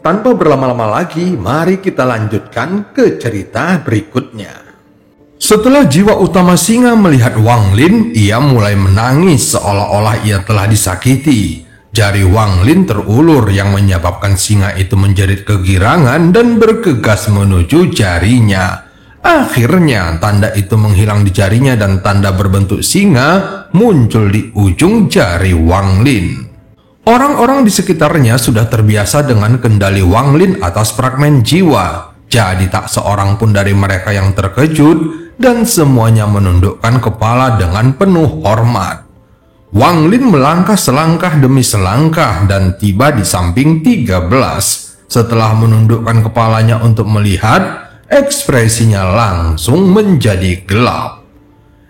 Tanpa berlama-lama lagi, mari kita lanjutkan ke cerita berikutnya. Setelah jiwa utama singa melihat Wang Lin, ia mulai menangis seolah-olah ia telah disakiti. Jari Wang Lin terulur yang menyebabkan singa itu menjerit kegirangan dan bergegas menuju jarinya. Akhirnya tanda itu menghilang di jarinya dan tanda berbentuk singa muncul di ujung jari Wang Lin. Orang-orang di sekitarnya sudah terbiasa dengan kendali Wang Lin atas fragmen jiwa. Jadi tak seorang pun dari mereka yang terkejut dan semuanya menundukkan kepala dengan penuh hormat. Wang Lin melangkah selangkah demi selangkah dan tiba di samping 13. Setelah menundukkan kepalanya untuk melihat, ekspresinya langsung menjadi gelap.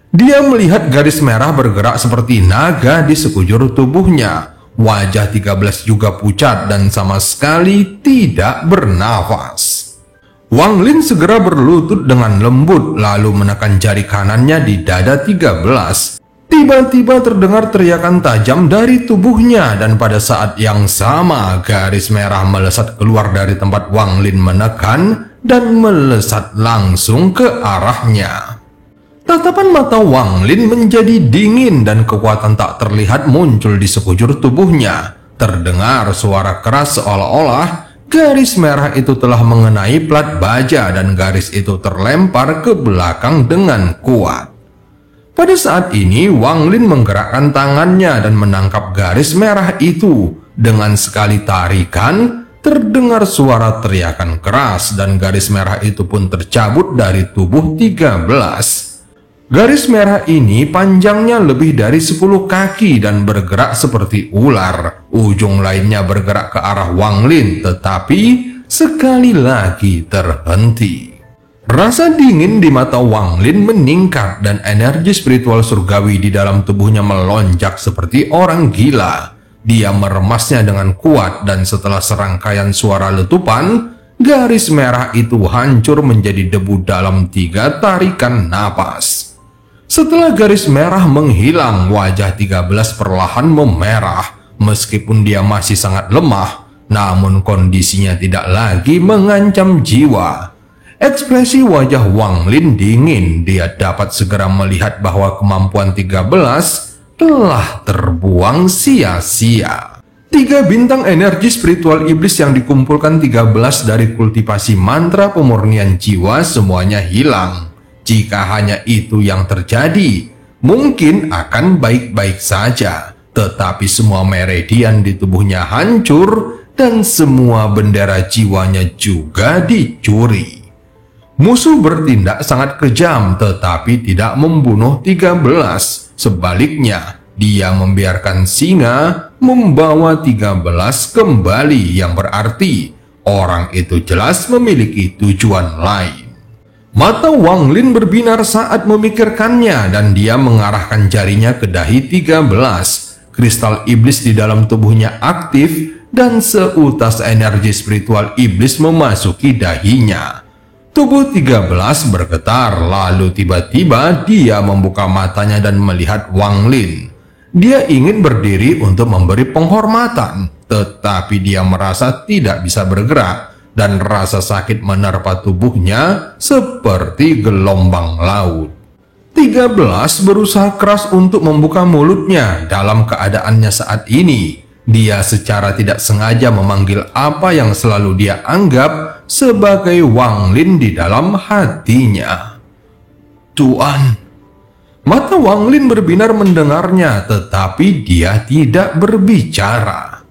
Dia melihat garis merah bergerak seperti naga di sekujur tubuhnya. Wajah 13 juga pucat dan sama sekali tidak bernafas. Wang Lin segera berlutut dengan lembut lalu menekan jari kanannya di dada 13. Tiba-tiba terdengar teriakan tajam dari tubuhnya dan pada saat yang sama garis merah melesat keluar dari tempat Wang Lin menekan dan melesat langsung ke arahnya. Tatapan mata Wang Lin menjadi dingin dan kekuatan tak terlihat muncul di sekujur tubuhnya. Terdengar suara keras seolah-olah garis merah itu telah mengenai plat baja dan garis itu terlempar ke belakang dengan kuat. Pada saat ini Wang Lin menggerakkan tangannya dan menangkap garis merah itu. Dengan sekali tarikan, terdengar suara teriakan keras dan garis merah itu pun tercabut dari tubuh 13. Garis merah ini panjangnya lebih dari 10 kaki dan bergerak seperti ular. Ujung lainnya bergerak ke arah Wang Lin, tetapi sekali lagi terhenti. Rasa dingin di mata Wang Lin meningkat dan energi spiritual surgawi di dalam tubuhnya melonjak seperti orang gila. Dia meremasnya dengan kuat dan setelah serangkaian suara letupan, garis merah itu hancur menjadi debu dalam 3 tarikan napas. Setelah garis merah menghilang, wajah 13 perlahan memerah. Meskipun dia masih sangat lemah, namun kondisinya tidak lagi mengancam jiwa. Ekspresi wajah Wang Lin dingin. Dia dapat segera melihat bahwa kemampuan 13 telah terbuang sia-sia. 3 bintang energi spiritual iblis yang dikumpulkan 13 dari kultivasi mantra pemurnian jiwa semuanya hilang. Jika hanya itu yang terjadi, mungkin akan baik-baik saja. Tetapi semua meridian di tubuhnya hancur dan semua bendera jiwanya juga dicuri. Musuh bertindak sangat kejam tetapi tidak membunuh 13. Sebaliknya, dia membiarkan singa membawa 13 kembali yang berarti orang itu jelas memiliki tujuan lain. Mata Wang Lin berbinar saat memikirkannya dan dia mengarahkan jarinya ke dahi 13. Kristal iblis di dalam tubuhnya aktif dan seutas energi spiritual iblis memasuki dahinya. Tubuh 13 bergetar lalu tiba-tiba dia membuka matanya dan melihat Wang Lin. Dia ingin berdiri untuk memberi penghormatan, tetapi dia merasa tidak bisa bergerak. Dan rasa sakit menerpa tubuhnya seperti gelombang laut. 13 berusaha keras untuk membuka mulutnya. Dalam keadaannya saat ini, dia secara tidak sengaja memanggil apa yang selalu dia anggap sebagai Wang Lin di dalam hatinya. Tuan. Mata Wang Lin berbinar mendengarnya, tetapi dia tidak berbicara.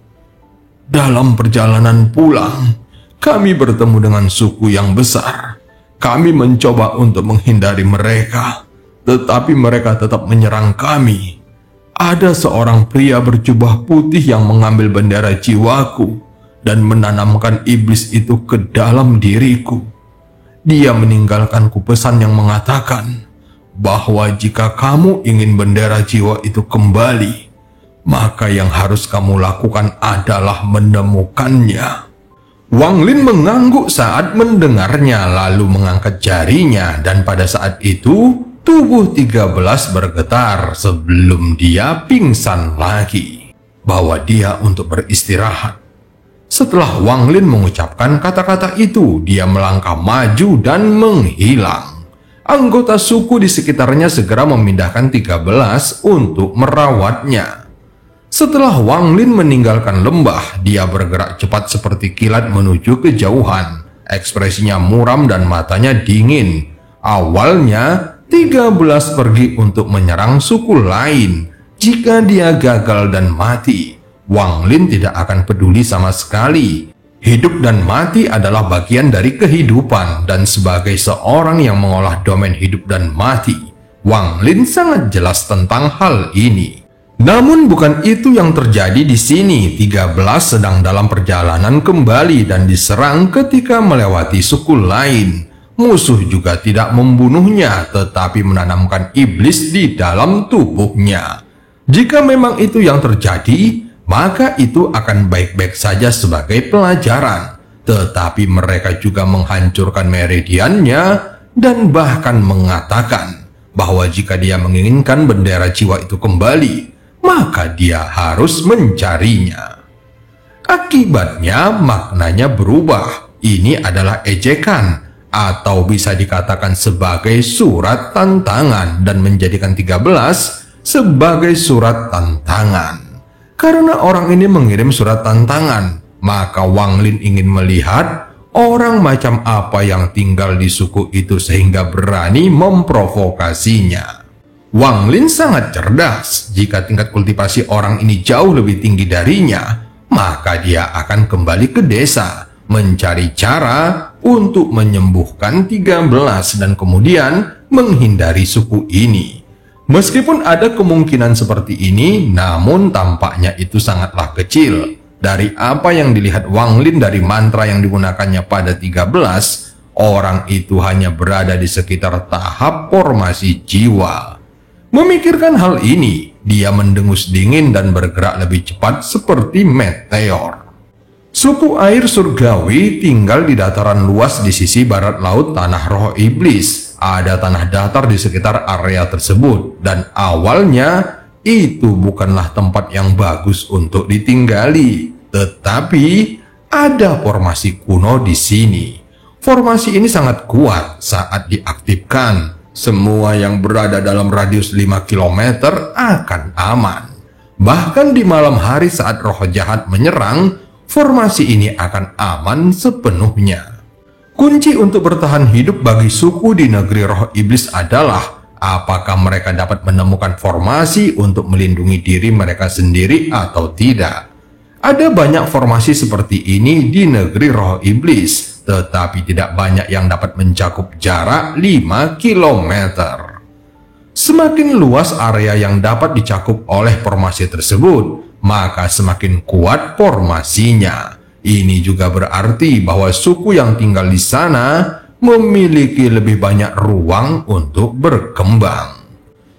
Dalam perjalanan pulang, kami bertemu dengan suku yang besar. Kami mencoba untuk menghindari mereka, tetapi mereka tetap menyerang kami. Ada seorang pria berjubah putih yang mengambil bendera jiwaku dan menanamkan iblis itu ke dalam diriku. Dia meninggalkanku pesan yang mengatakan bahwa jika kamu ingin bendera jiwa itu kembali, maka yang harus kamu lakukan adalah menemukannya. Wang Lin mengangguk saat mendengarnya lalu mengangkat jarinya dan pada saat itu tubuh 13 bergetar sebelum dia pingsan lagi. Bawa dia untuk beristirahat. Setelah Wang Lin mengucapkan kata-kata itu, dia melangkah maju dan menghilang. Anggota suku di sekitarnya segera memindahkan 13 untuk merawatnya. Setelah Wang Lin meninggalkan lembah, dia bergerak cepat seperti kilat menuju kejauhan. Ekspresinya muram dan matanya dingin. Awalnya, 13 pergi untuk menyerang suku lain. Jika dia gagal dan mati, Wang Lin tidak akan peduli sama sekali. Hidup dan mati adalah bagian dari kehidupan, dan sebagai seorang yang mengolah domain hidup dan mati, Wang Lin sangat jelas tentang hal ini. Namun bukan itu yang terjadi di sini. 13 sedang dalam perjalanan kembali dan diserang ketika melewati suku lain. Musuh juga tidak membunuhnya, tetapi menanamkan iblis di dalam tubuhnya. Jika memang itu yang terjadi, maka itu akan baik-baik saja sebagai pelajaran. Tetapi mereka juga menghancurkan meridiannya dan bahkan mengatakan bahwa jika dia menginginkan bendera jiwa itu kembali, maka dia harus mencarinya. Akibatnya maknanya berubah. Ini adalah ejekan, atau bisa dikatakan sebagai surat tantangan, dan menjadikan 13 sebagai surat tantangan. Karena orang ini mengirim surat tantangan, maka Wang Lin ingin melihat orang macam apa yang tinggal di suku itu sehingga berani memprovokasinya. Wang Lin sangat cerdas. Jika tingkat kultivasi orang ini jauh lebih tinggi darinya, maka dia akan kembali ke desa, mencari cara untuk menyembuhkan 13 dan kemudian menghindari suku ini. Meskipun ada kemungkinan seperti ini, namun tampaknya itu sangatlah kecil. Dari apa yang dilihat Wang Lin dari mantra yang digunakannya pada 13, orang itu hanya berada di sekitar tahap formasi jiwa. Memikirkan hal ini, dia mendengus dingin dan bergerak lebih cepat seperti meteor. Suku air surgawi tinggal di dataran luas di sisi barat laut tanah roh iblis. Ada tanah datar di sekitar area tersebut, dan awalnya itu bukanlah tempat yang bagus untuk ditinggali. Tetapi ada formasi kuno di sini. Formasi ini sangat kuat saat diaktifkan. Semua yang berada dalam radius 5 km akan aman. Bahkan di malam hari saat roh jahat menyerang, formasi ini akan aman sepenuhnya. Kunci untuk bertahan hidup bagi suku di negeri roh iblis adalah apakah mereka dapat menemukan formasi untuk melindungi diri mereka sendiri atau tidak. Ada banyak formasi seperti ini di negeri roh iblis, tetapi tidak banyak yang dapat mencakup jarak 5 km. Semakin luas area yang dapat dicakup oleh formasi tersebut, maka semakin kuat formasinya. Ini juga berarti bahwa suku yang tinggal di sana memiliki lebih banyak ruang untuk berkembang.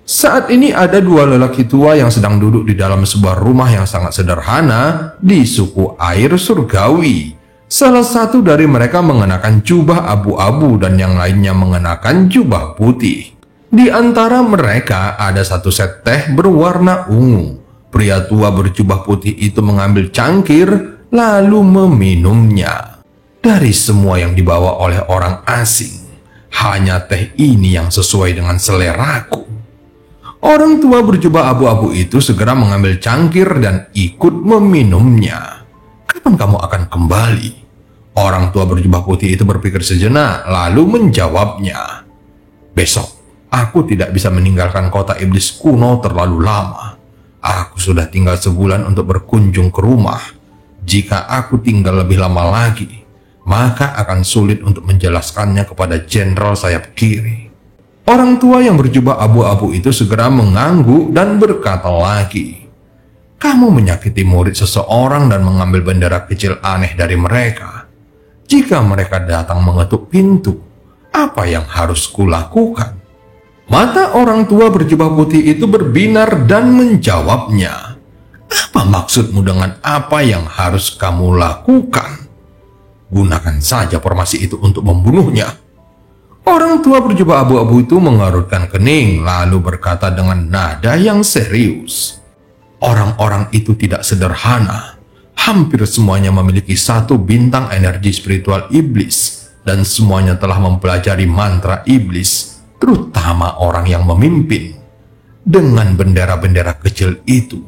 Saat ini ada dua lelaki tua yang sedang duduk di dalam sebuah rumah yang sangat sederhana di suku air surgawi. Salah satu dari mereka mengenakan jubah abu-abu dan yang lainnya mengenakan jubah putih. Di antara mereka ada satu set teh berwarna ungu. Pria tua berjubah putih itu mengambil cangkir lalu meminumnya. Dari semua yang dibawa oleh orang asing, hanya teh ini yang sesuai dengan seleraku. Orang tua berjubah abu-abu itu segera mengambil cangkir dan ikut meminumnya. Kapan kamu akan kembali? Orang tua berjubah putih itu berpikir sejenak lalu menjawabnya. Besok, aku tidak bisa meninggalkan kota iblis kuno terlalu lama. Aku sudah tinggal sebulan untuk berkunjung ke rumah. Jika aku tinggal lebih lama lagi, maka akan sulit untuk menjelaskannya kepada jenderal sayap kiri. Orang tua yang berjubah abu-abu itu segera mengangguk dan berkata lagi, kamu menyakiti murid seseorang dan mengambil bendera kecil aneh dari mereka. Jika mereka datang mengetuk pintu, apa yang harus kulakukan? Mata orang tua berjubah putih itu berbinar dan menjawabnya, apa maksudmu dengan apa yang harus kamu lakukan? Gunakan saja formasi itu untuk membunuhnya. Orang tua berjubah abu-abu itu mengerutkan kening lalu berkata dengan nada yang serius. Orang-orang itu tidak sederhana. Hampir semuanya memiliki satu bintang energi spiritual iblis, dan semuanya telah mempelajari mantra iblis, terutama orang yang memimpin. Dengan bendera-bendera kecil itu,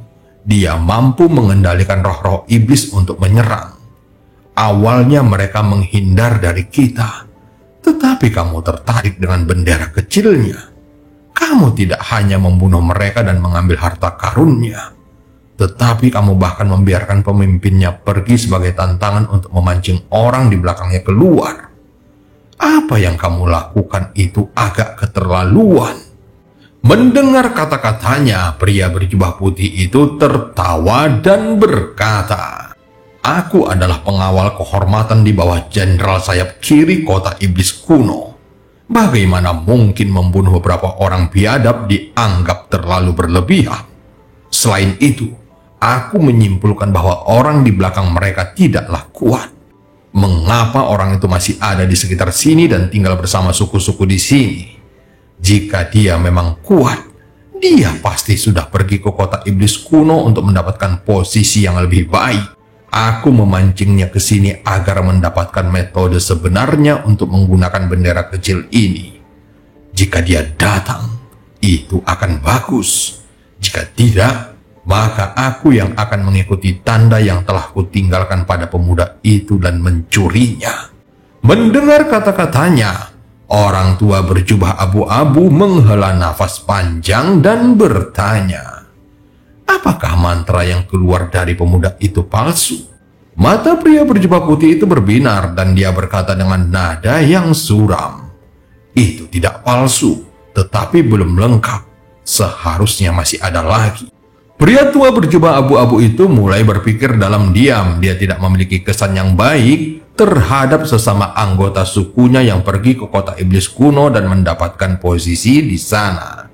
dia mampu mengendalikan roh-roh iblis untuk menyerang. Awalnya mereka menghindar dari kita, tetapi kamu tertarik dengan bendera kecilnya. Kamu tidak hanya membunuh mereka dan mengambil harta karunnya, tetapi kamu bahkan membiarkan pemimpinnya pergi sebagai tantangan untuk memancing orang di belakangnya keluar. Apa yang kamu lakukan itu agak keterlaluan. Mendengar kata-katanya, pria berjubah putih itu tertawa dan berkata, "Aku adalah pengawal kehormatan di bawah jenderal sayap kiri kota iblis kuno. Bagaimana mungkin membunuh beberapa orang biadab dianggap terlalu berlebihan? Selain itu, aku menyimpulkan bahwa orang di belakang mereka tidaklah kuat. Mengapa orang itu masih ada di sekitar sini dan tinggal bersama suku-suku di sini? Jika dia memang kuat, dia pasti sudah pergi ke kota iblis kuno untuk mendapatkan posisi yang lebih baik. Aku memancingnya ke sini agar mendapatkan metode sebenarnya untuk menggunakan bendera kecil ini. Jika dia datang, itu akan bagus. Jika tidak, maka aku yang akan mengikuti tanda yang telah kutinggalkan pada pemuda itu dan mencurinya." Mendengar kata-katanya, orang tua berjubah abu-abu menghela nafas panjang dan bertanya, "Apakah mantra yang keluar dari pemuda itu palsu?" Mata pria berjubah putih itu berbinar dan dia berkata dengan nada yang suram, "Itu tidak palsu, tetapi belum lengkap. Seharusnya masih ada lagi." Pria tua berjubah abu-abu itu mulai berpikir dalam diam. Dia tidak memiliki kesan yang baik terhadap sesama anggota sukunya yang pergi ke kota iblis kuno dan mendapatkan posisi di sana.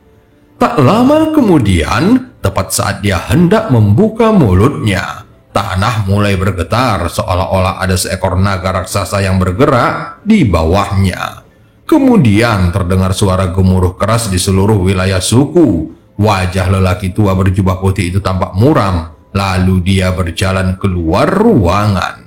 Tak lama kemudian, tepat saat dia hendak membuka mulutnya, tanah mulai bergetar seolah-olah ada seekor naga raksasa yang bergerak di bawahnya. Kemudian terdengar suara gemuruh keras di seluruh wilayah suku. Wajah lelaki tua berjubah putih itu tampak muram, lalu dia berjalan keluar ruangan.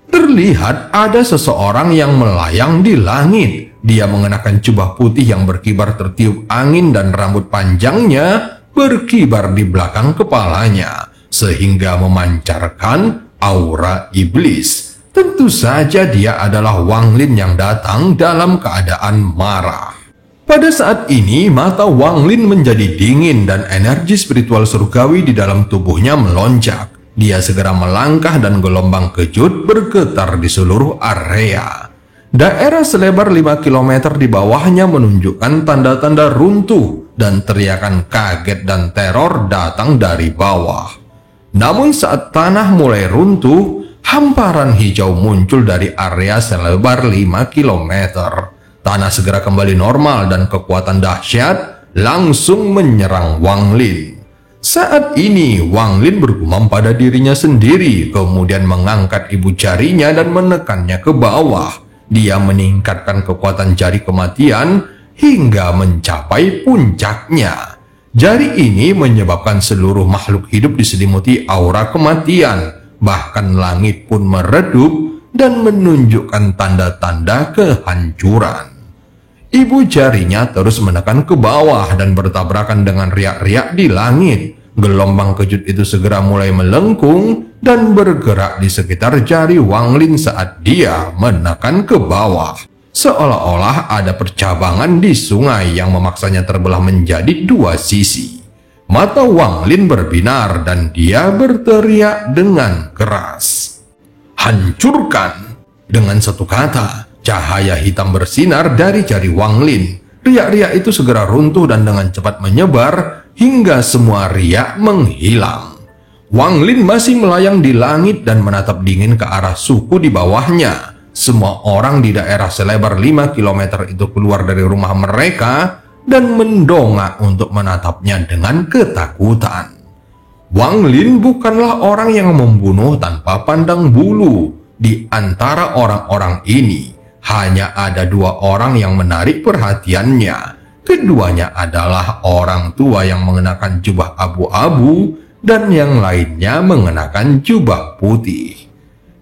Terlihat ada seseorang yang melayang di langit. Dia mengenakan jubah putih yang berkibar tertiup angin dan rambut panjangnya berkibar di belakang kepalanya, sehingga memancarkan aura iblis. Tentu saja dia adalah Wang Lin yang datang dalam keadaan marah. Pada saat ini, mata Wang Lin menjadi dingin dan energi spiritual surgawi di dalam tubuhnya melonjak. Dia segera melangkah dan gelombang kejut bergetar di seluruh area. Daerah selebar 5 km di bawahnya menunjukkan tanda-tanda runtuh dan teriakan kaget dan teror datang dari bawah. Namun saat tanah mulai runtuh, hamparan hijau muncul dari area selebar 5 km. Tanah segera kembali normal dan kekuatan dahsyat langsung menyerang Wang Lin. Saat ini Wang Lin bergumam pada dirinya sendiri, kemudian mengangkat ibu jarinya dan menekannya ke bawah. Dia meningkatkan kekuatan jari kematian hingga mencapai puncaknya. Jari ini menyebabkan seluruh makhluk hidup diselimuti aura kematian. Bahkan langit pun meredup dan menunjukkan tanda-tanda kehancuran. Ibu jarinya terus menekan ke bawah dan bertabrakan dengan riak-riak di langit. Gelombang kejut itu segera mulai melengkung dan bergerak di sekitar jari Wang Lin saat dia menekan ke bawah. Seolah-olah ada percabangan di sungai yang memaksanya terbelah menjadi dua sisi. Mata Wang Lin berbinar dan dia berteriak dengan keras, "Hancurkan!" Dengan satu kata, cahaya hitam bersinar dari jari Wang Lin. Riak-riak itu segera runtuh dan dengan cepat menyebar hingga semua riak menghilang. Wang Lin masih melayang di langit dan menatap dingin ke arah suku di bawahnya. Semua orang di daerah selebar 5 km itu keluar dari rumah mereka dan mendongak untuk menatapnya dengan ketakutan. Wang Lin bukanlah orang yang membunuh tanpa pandang bulu. Di antara orang-orang ini, hanya ada dua orang yang menarik perhatiannya. Keduanya adalah orang tua yang mengenakan jubah abu-abu dan yang lainnya mengenakan jubah putih.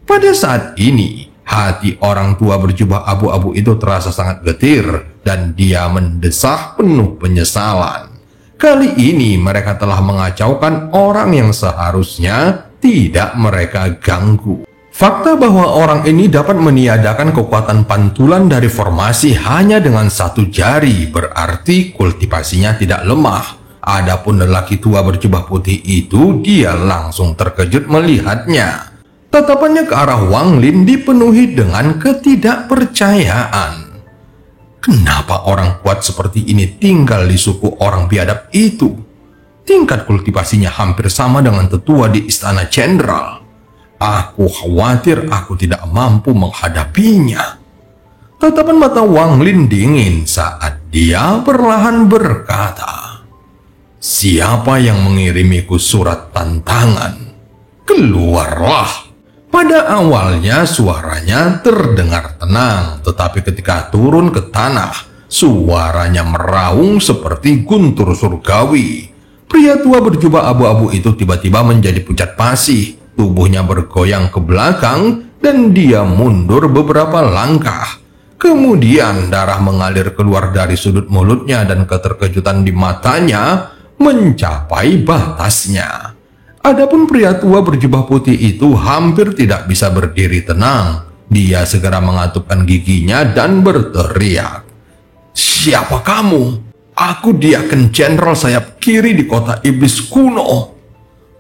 Pada saat ini, hati orang tua berjubah abu-abu itu terasa sangat getir dan dia mendesah penuh penyesalan. Kali ini mereka telah mengacaukan orang yang seharusnya tidak mereka ganggu. Fakta bahwa orang ini dapat meniadakan kekuatan pantulan dari formasi hanya dengan satu jari berarti kultivasinya tidak lemah. Adapun lelaki tua berjubah putih itu, dia langsung terkejut melihatnya. Tatapannya ke arah Wang Lin dipenuhi dengan ketidakpercayaan. Kenapa orang kuat seperti ini tinggal di suku orang biadab itu? Tingkat kultivasinya hampir sama dengan tetua di Istana Jenderal. Aku khawatir aku tidak mampu menghadapinya. Tatapan mata Wang Lin dingin saat dia perlahan berkata, "Siapa yang mengirimiku surat tantangan? Keluarlah." Pada awalnya suaranya terdengar tenang, tetapi ketika turun ke tanah, suaranya meraung seperti guntur surgawi. Pria tua berjubah abu-abu itu tiba-tiba menjadi pucat pasi. Tubuhnya bergoyang ke belakang dan dia mundur beberapa langkah. Kemudian darah mengalir keluar dari sudut mulutnya dan keterkejutan di matanya mencapai batasnya. Adapun pria tua berjubah putih itu hampir tidak bisa berdiri tenang. Dia segera mengatupkan giginya dan berteriak, "Siapa kamu? Aku Diaken Jenderal sayap kiri di kota iblis kuno."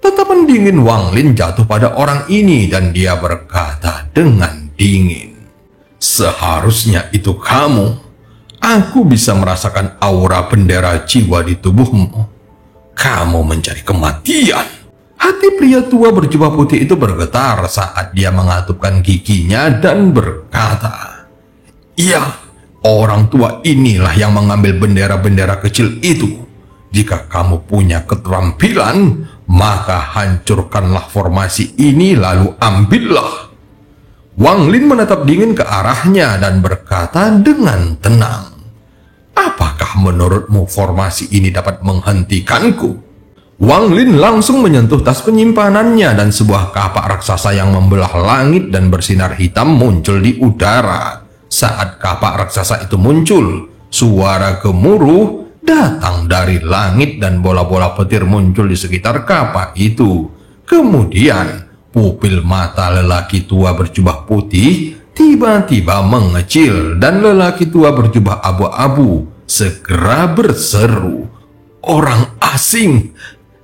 Tatapan dingin Wang Lin jatuh pada orang ini dan dia berkata dengan dingin, "Seharusnya itu kamu. Aku bisa merasakan aura bendera jiwa di tubuhmu. Kamu mencari kematian." Hati pria tua berjubah putih itu bergetar saat dia mengatupkan giginya dan berkata, "Iya, orang tua inilah yang mengambil bendera-bendera kecil itu. Jika kamu punya keterampilan, maka hancurkanlah formasi ini lalu ambillah." Wang Lin menatap dingin ke arahnya dan berkata dengan tenang, "Apakah menurutmu formasi ini dapat menghentikanku?" Wang Lin langsung menyentuh tas penyimpanannya dan sebuah kapak raksasa yang membelah langit dan bersinar hitam muncul di udara. Saat kapak raksasa itu muncul, suara gemuruh datang dari langit dan bola-bola petir muncul di sekitar kapak itu. Kemudian, pupil mata lelaki tua berjubah putih tiba-tiba mengecil dan lelaki tua berjubah abu-abu segera berseru, "Orang asing!"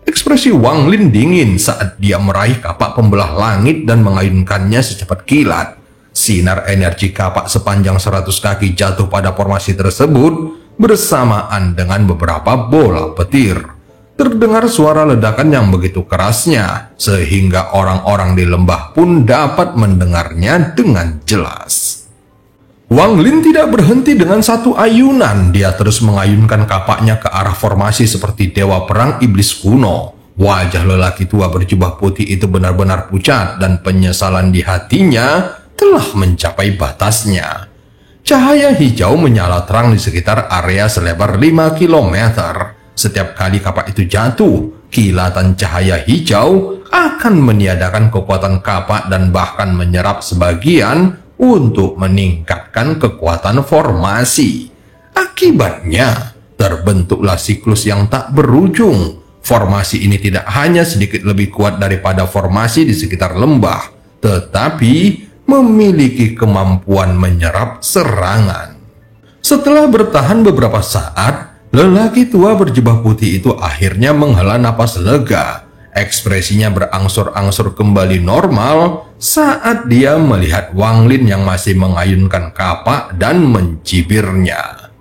Ekspresi Wang Lin dingin saat dia meraih kapak pembelah langit dan mengayunkannya secepat kilat. Sinar energi kapak sepanjang 100 kaki jatuh pada formasi tersebut bersamaan dengan beberapa bola petir. Terdengar suara ledakan yang begitu kerasnya, sehingga orang-orang di lembah pun dapat mendengarnya dengan jelas. Wang Lin tidak berhenti dengan satu ayunan. Dia terus mengayunkan kapaknya ke arah formasi seperti dewa perang iblis kuno. Wajah lelaki tua berjubah putih itu benar-benar pucat dan penyesalan di hatinya telah mencapai batasnya. Cahaya hijau menyala terang di sekitar area selebar 5 km. Setiap kali kapak itu jatuh, kilatan cahaya hijau akan meniadakan kekuatan kapak dan bahkan menyerap sebagian untuk meningkatkan kekuatan formasi. Akibatnya, terbentuklah siklus yang tak berujung. Formasi ini tidak hanya sedikit lebih kuat daripada formasi di sekitar lembah, tetapi memiliki kemampuan menyerap serangan. Setelah bertahan beberapa saat, lelaki tua berjubah putih itu akhirnya menghela napas lega. Ekspresinya berangsur-angsur kembali normal saat dia melihat Wang Lin yang masih mengayunkan kapak dan mencibirnya.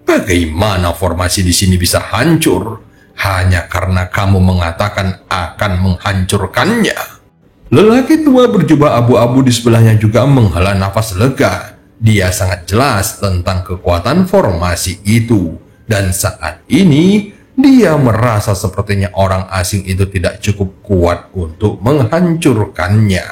"Bagaimana formasi di sini bisa hancur? Hanya karena kamu mengatakan akan menghancurkannya." Lelaki tua berjubah abu-abu di sebelahnya juga menghela nafas lega. Dia sangat jelas tentang kekuatan formasi itu. Dan saat ini, dia merasa sepertinya orang asing itu tidak cukup kuat untuk menghancurkannya.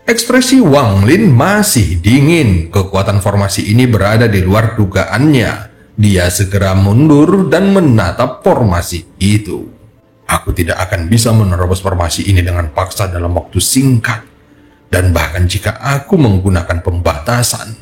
Ekspresi Wang Lin masih dingin. Kekuatan formasi ini berada di luar dugaannya. Dia segera mundur dan menatap formasi itu. Aku tidak akan bisa menerobos formasi ini dengan paksa dalam waktu singkat. Dan bahkan jika aku menggunakan pembatasan,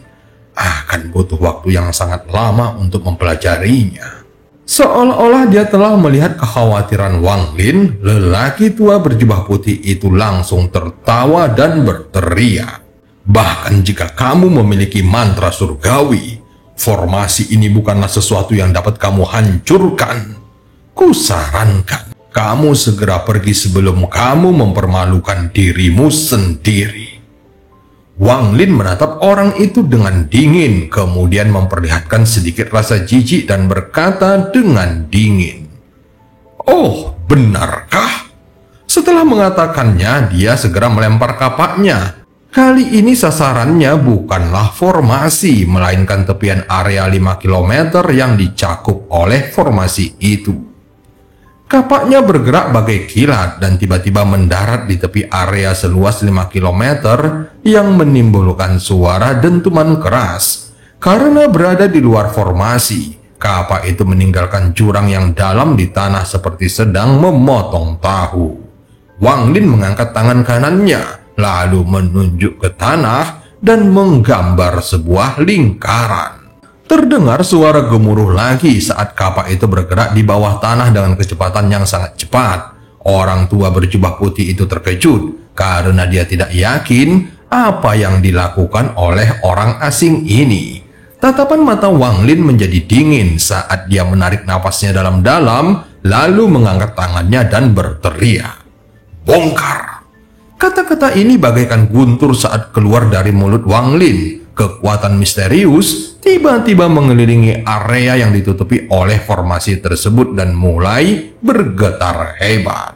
akan butuh waktu yang sangat lama untuk mempelajarinya. Seolah-olah dia telah melihat kekhawatiran Wang Lin, lelaki tua berjubah putih itu langsung tertawa dan berteriak. Bahkan jika kamu memiliki mantra surgawi, formasi ini bukanlah sesuatu yang dapat kamu hancurkan. Kusarankan kamu segera pergi sebelum kamu mempermalukan dirimu sendiri. Wang Lin menatap orang itu dengan dingin, kemudian memperlihatkan sedikit rasa jijik dan berkata dengan dingin, "Oh, benarkah?" Setelah mengatakannya, dia segera melempar kapaknya. Kali ini sasarannya bukanlah formasi, melainkan tepian area 5 km yang dicakup oleh formasi itu. Kapaknya bergerak bagai kilat dan tiba-tiba mendarat di tepi area seluas 5 km yang menimbulkan suara dentuman keras. Karena berada di luar formasi, kapak itu meninggalkan jurang yang dalam di tanah seperti sedang memotong tahu. Wang Lin mengangkat tangan kanannya, lalu menunjuk ke tanah dan menggambar sebuah lingkaran. Terdengar suara gemuruh lagi saat kapak itu bergerak di bawah tanah dengan kecepatan yang sangat cepat. Orang tua berjubah putih itu terkejut karena dia tidak yakin apa yang dilakukan oleh orang asing ini. Tatapan mata Wang Lin menjadi dingin saat dia menarik napasnya dalam-dalam, lalu mengangkat tangannya dan berteriak, "Bongkar!" Kata-kata ini bagaikan guntur saat keluar dari mulut Wang Lin. Kekuatan misterius tiba-tiba mengelilingi area yang ditutupi oleh formasi tersebut dan mulai bergetar hebat.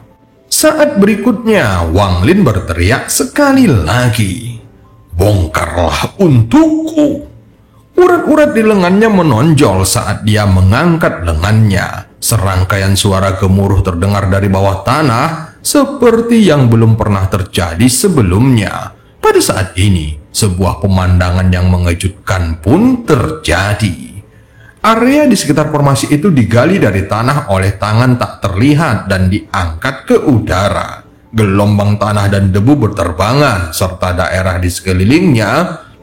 Saat berikutnya, Wang Lin berteriak sekali lagi, "Bongkarlah untukku!" Urat-urat di lengannya menonjol saat dia mengangkat lengannya. Serangkaian suara gemuruh terdengar dari bawah tanah seperti yang belum pernah terjadi sebelumnya. Pada saat ini, sebuah pemandangan yang mengejutkan pun terjadi. Area di sekitar formasi itu digali dari tanah oleh tangan tak terlihat dan diangkat ke udara. Gelombang tanah dan debu berterbangan, serta daerah di sekelilingnya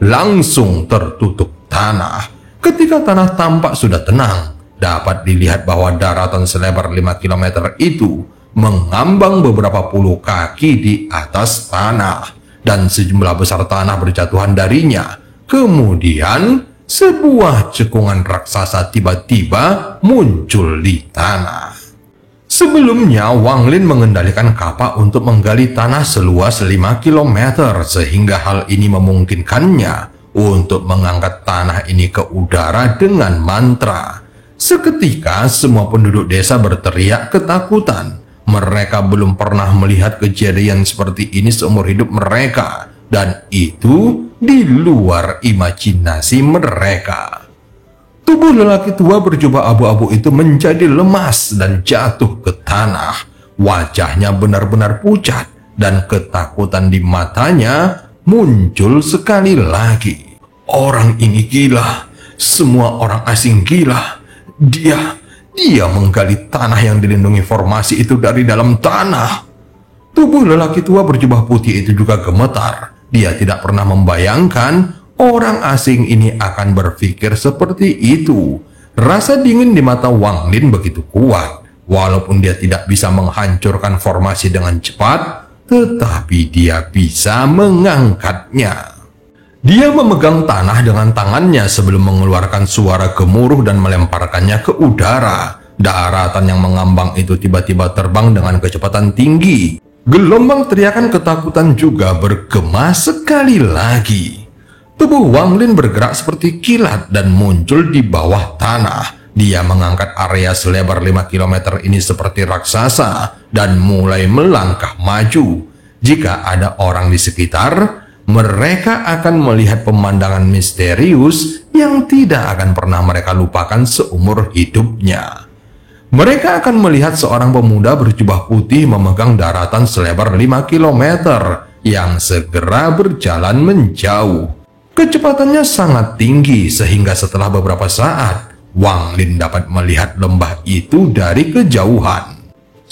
langsung tertutup tanah. Ketika tanah tampak sudah tenang, dapat dilihat bahwa daratan selebar 5 km itu mengambang beberapa puluh kaki di atas tanah. Dan sejumlah besar tanah berjatuhan darinya. Kemudian, sebuah cekungan raksasa tiba-tiba muncul di tanah. Sebelumnya, Wang Lin mengendalikan kapak untuk menggali tanah seluas 5 km, sehingga hal ini memungkinkannya untuk mengangkat tanah ini ke udara dengan mantra. Seketika, semua penduduk desa berteriak ketakutan. Mereka belum pernah melihat kejadian seperti ini seumur hidup mereka, dan itu di luar imajinasi mereka. Tubuh lelaki tua berjubah abu-abu itu menjadi lemas dan jatuh ke tanah. Wajahnya benar-benar pucat dan ketakutan di matanya muncul sekali lagi. Orang ini gila, semua orang asing gila. Dia menggali tanah yang dilindungi formasi itu dari dalam tanah. Tubuh lelaki tua berjubah putih itu juga gemetar. Dia tidak pernah membayangkan orang asing ini akan berpikir seperti itu. Rasa dingin di mata Wang Lin begitu kuat. Walaupun dia tidak bisa menghancurkan formasi dengan cepat, tetapi dia bisa mengangkatnya. Dia memegang tanah dengan tangannya sebelum mengeluarkan suara gemuruh dan melemparkannya ke udara. Daratan yang mengambang itu tiba-tiba terbang dengan kecepatan tinggi. Gelombang teriakan ketakutan juga bergema sekali lagi. Tubuh Wang Lin bergerak seperti kilat dan muncul di bawah tanah. Dia mengangkat area selebar 5 km ini seperti raksasa dan mulai melangkah maju. Jika ada orang di sekitar, mereka akan melihat pemandangan misterius yang tidak akan pernah mereka lupakan seumur hidupnya. Mereka akan melihat seorang pemuda berjubah putih memegang daratan selebar 5 km yang segera berjalan menjauh. Kecepatannya sangat tinggi sehingga setelah beberapa saat, Wang Lin dapat melihat lembah itu dari kejauhan.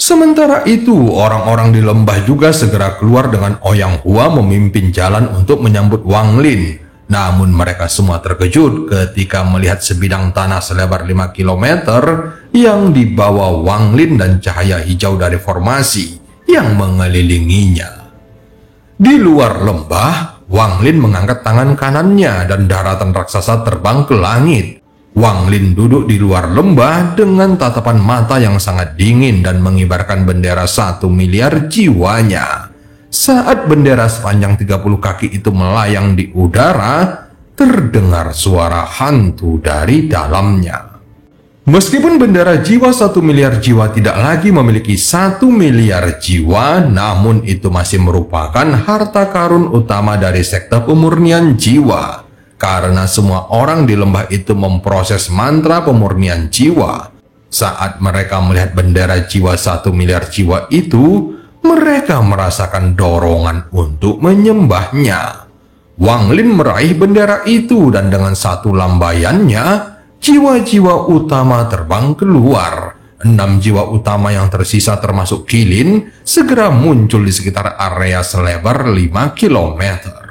Sementara itu, orang-orang di lembah juga segera keluar dengan Ouyang Hua memimpin jalan untuk menyambut Wang Lin. Namun mereka semua terkejut ketika melihat sebidang tanah selebar 5 km yang dibawa Wang Lin dan cahaya hijau dari formasi yang mengelilinginya. Di luar lembah, Wang Lin mengangkat tangan kanannya dan daratan raksasa terbang ke langit. Wang Lin duduk di luar lembah dengan tatapan mata yang sangat dingin dan mengibarkan bendera 1 miliar jiwanya. Saat bendera sepanjang 30 kaki itu melayang di udara, terdengar suara hantu dari dalamnya. Meskipun bendera jiwa 1 miliar jiwa tidak lagi memiliki 1 miliar jiwa, namun itu masih merupakan harta karun utama dari sekte pemurnian jiwa. Karena semua orang di lembah itu memproses mantra pemurnian jiwa. Saat mereka melihat bendera jiwa 1 miliar jiwa itu, mereka merasakan dorongan untuk menyembahnya. Wang Lin meraih bendera itu dan dengan satu lambaiannya, jiwa-jiwa utama terbang keluar. 6 jiwa utama yang tersisa termasuk Qilin segera muncul di sekitar area selebar 5 kilometer.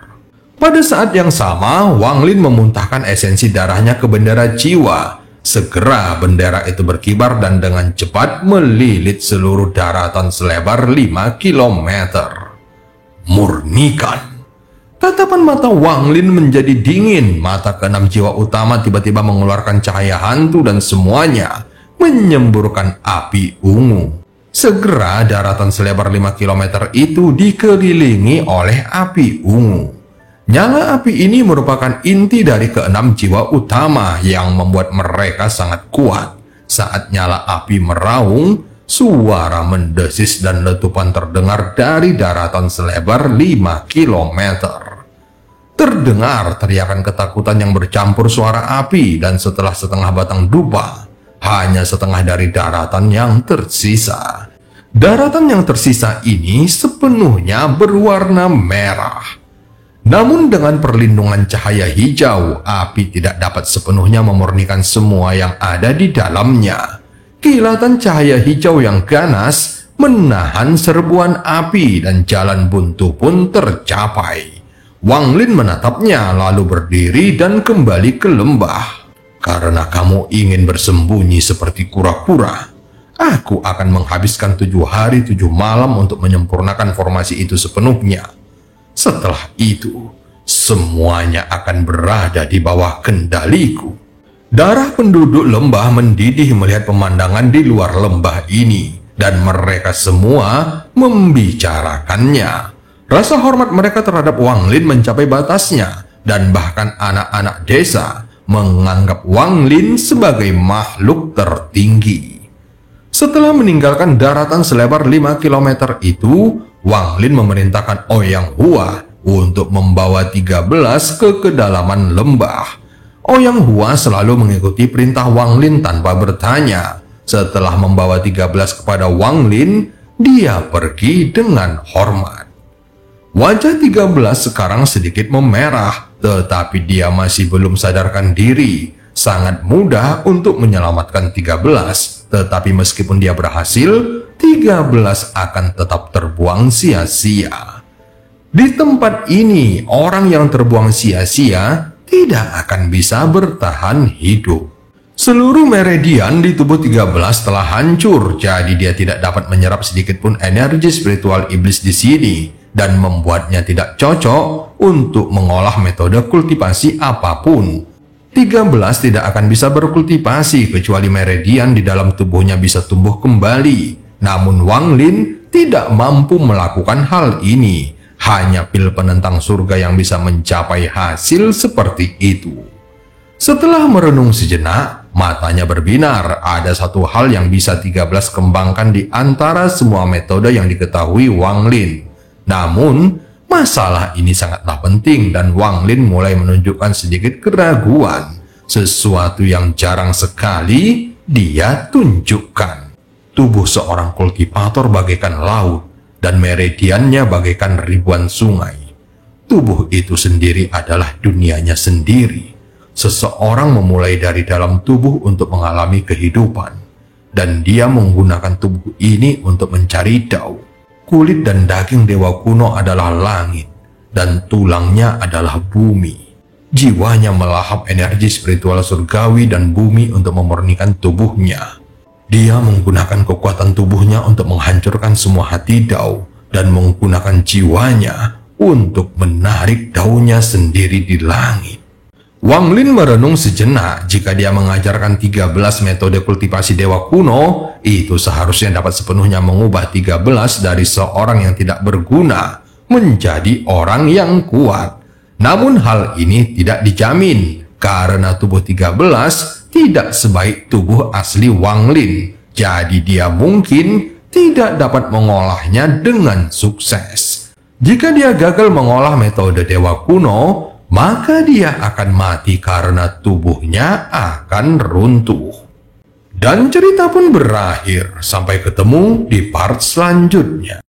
Pada saat yang sama, Wang Lin memuntahkan esensi darahnya ke bendera jiwa. Segera bendera itu berkibar dan dengan cepat melilit seluruh daratan selebar 5 kilometer. Murnikan. Tatapan mata Wang Lin menjadi dingin. Mata ke-6 jiwa utama tiba-tiba mengeluarkan cahaya hantu dan semuanya menyemburkan api ungu. Segera daratan selebar 5 kilometer itu dikelilingi oleh api ungu. Nyala api ini merupakan inti dari ke-6 jiwa utama yang membuat mereka sangat kuat. Saat nyala api meraung, suara mendesis dan letupan terdengar dari daratan selebar 5 kilometer. Terdengar teriakan ketakutan yang bercampur suara api, dan setelah setengah batang dupa, hanya setengah dari daratan yang tersisa. Daratan yang tersisa ini sepenuhnya berwarna merah. Namun dengan perlindungan cahaya hijau, api tidak dapat sepenuhnya memurnikan semua yang ada di dalamnya. Kilatan cahaya hijau yang ganas menahan serbuan api dan jalan buntu pun tercapai. Wang Lin menatapnya lalu berdiri dan kembali ke lembah. Karena kamu ingin bersembunyi seperti kura-kura, aku akan menghabiskan 7 hari 7 malam untuk menyempurnakan formasi itu sepenuhnya. Setelah itu, semuanya akan berada di bawah kendaliku. Darah penduduk lembah mendidih melihat pemandangan di luar lembah ini, dan mereka semua membicarakannya. Rasa hormat mereka terhadap Wang Lin mencapai batasnya, dan bahkan anak-anak desa menganggap Wang Lin sebagai makhluk tertinggi. Setelah meninggalkan daratan selebar 5 km itu, Wang Lin memerintahkan Ouyang Hua untuk membawa 13 ke kedalaman lembah. Ouyang Hua selalu mengikuti perintah Wang Lin tanpa bertanya. Setelah membawa 13 kepada Wang Lin, dia pergi dengan hormat. Wajah 13 sekarang sedikit memerah, tetapi dia masih belum sadarkan diri. Sangat mudah untuk menyelamatkan 13, tetapi meskipun dia berhasil, 13 akan tetap terbuang sia-sia. Di tempat ini, orang yang terbuang sia-sia tidak akan bisa bertahan hidup. Seluruh meridian di tubuh 13 telah hancur, jadi dia tidak dapat menyerap sedikit pun energi spiritual iblis di sini, dan membuatnya tidak cocok untuk mengolah metode kultivasi apapun. 13 tidak akan bisa berkultivasi kecuali meridian di dalam tubuhnya bisa tumbuh kembali. Namun Wang Lin tidak mampu melakukan hal ini. Hanya pil penentang surga yang bisa mencapai hasil seperti itu. Setelah merenung sejenak, matanya berbinar. Ada satu hal yang bisa 13 kembangkan di antara semua metode yang diketahui Wang Lin. Namun, masalah ini sangatlah penting dan Wang Lin mulai menunjukkan sedikit keraguan. Sesuatu yang jarang sekali dia tunjukkan. Tubuh seorang kultivator bagaikan laut dan meridiannya bagaikan ribuan sungai. Tubuh itu sendiri adalah dunianya sendiri. Seseorang memulai dari dalam tubuh untuk mengalami kehidupan. dan dia menggunakan tubuh ini untuk mencari Dao. Kulit dan daging dewa kuno adalah langit, dan tulangnya adalah bumi. Jiwanya melahap energi spiritual surgawi dan bumi untuk memurnikan tubuhnya. Dia menggunakan kekuatan tubuhnya untuk menghancurkan semua hati Dao dan menggunakan jiwanya untuk menarik Dao-nya sendiri di langit. Wang Lin merenung sejenak. Jika dia mengajarkan 13 metode kultivasi dewa kuno, itu seharusnya dapat sepenuhnya mengubah 13 dari seorang yang tidak berguna menjadi orang yang kuat. Namun hal ini tidak dijamin, karena tubuh 13 tidak sebaik tubuh asli Wang Lin. Jadi dia mungkin tidak dapat mengolahnya dengan sukses. Jika dia gagal mengolah metode dewa kuno, maka dia akan mati karena tubuhnya akan runtuh. Dan cerita pun berakhir. Sampai ketemu di part selanjutnya.